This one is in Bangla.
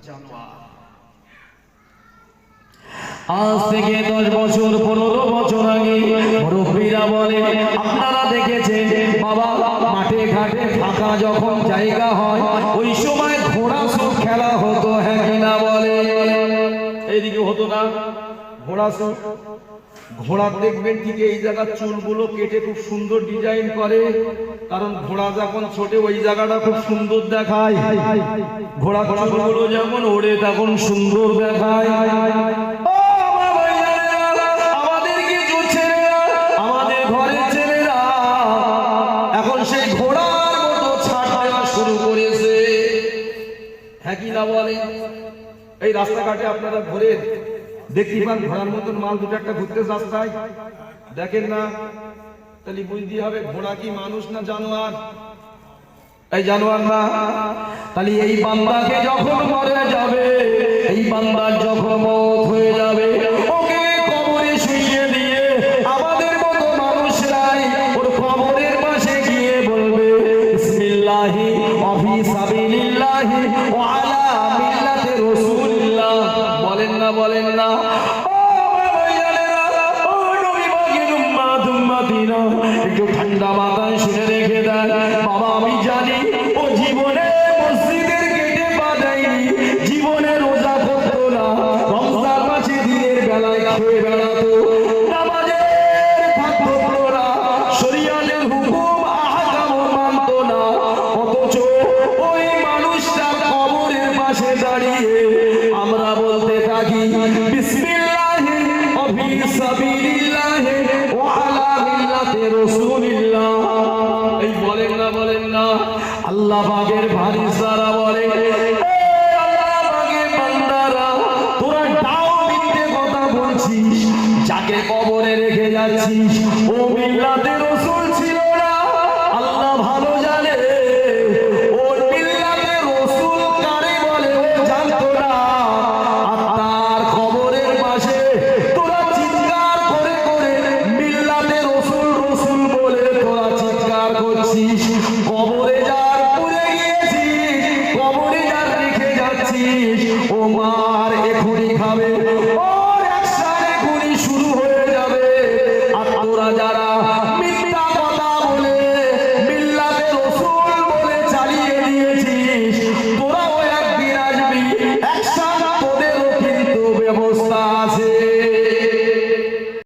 জানোয়ার। আজ থেকে 10 বছর 15 বছর আগে মুরব্বীরা বলে, আপনারা দেখেছেন বাবা মাঠে ঘাটে ফাঁকা যখন জায়গা হয় ওই সময় ঘোড়া সব খেলা হতো, হ্যাঁ কিনা বলে? এইদিকে হতো না ঘোড়া সব? ঘোড়া দেখবেন ঠিক এই জায়গার চুলগুলো কেটে খুব সুন্দর ডিজাইন করে, কারণ ঘোড়া যখন ছোটে ওই জায়গাটা খুব সুন্দর দেখায়। ঘোড়া চুলগুলো যেমন ওড়ে তখন সুন্দর দেখায়। আমাদেরকে ছেলেরা, আমাদের ঘরের ছেলেরা এখন সেই ঘোড়ার মতো ছাড় দেওয়া শুরু করেছে, হ্যাঁ কি না বলে? এই রাস্তাঘাটে আপনারা ঘুরে দেখতে পান ঘোড়ার মতন মাল দুটো একটা ঘুরতে রাস্তায়, দেখেন না? তাহলে বুঝতে হবে ঘোড়া কি মানুষ না জানোয়ার? এই জানোয়ার না? তাহলে এই বান্দাকে যখন মরে যাবে, এই বান্দার যখন মওত হয়ে যাবে, ওকে কবরে শুইয়ে দিয়ে আমাদের মতো মানুষরাই ওর কবরের পাশে গিয়ে বলবে বিসমিল্লাহি ওয়া ফি সাবিলিল্লাহি ওয়া আলা মিল্লাতি রাসূলিল্লাহ। বলেন না বলেন না? একটু ঠান্ডা মাথায় শুনে রেখে দেন বাবা, আমি জানি ও জীবনে মসজিদের গেটে পা দেয়নি, জীবনে রোজা করতো না, রমজান মাসে দিনের বেলায় খেয়ে বেড়াতো, নামাজের ভাগ ধরতো না, শরিয়াতের হুকুম আহকাম মানতো না, অথচ ওই মানুষটার কবরের পাশে দাঁড়িয়ে আমরা বলতে থাকি বিসমিল্লাহি ওয়া ফি সাবিলিল্লাহি ওয়া আলা মিল্লাতি রাসূলিল্লাহ। এই বলেন না বলেন না? আল্লাহ পাকের ভারিসারা বলে, আল্লাহ পাকের বান্দারা তোরা ডাও মিথ্যে কথা বলছিস, যাকে কবরে রেখে যাচ্ছিস ও মিল্লাতে রাসূল ছিল না। আল্লাহ ভালো জানে ও মিল্লাতে রাসূল কারে বলে ও জানতো না, আর তার কবরের পাশে তোরা চিৎকার করে করে মিল্লাতে রাসূল রাসূল বলে তোরা চিৎকার করছিস।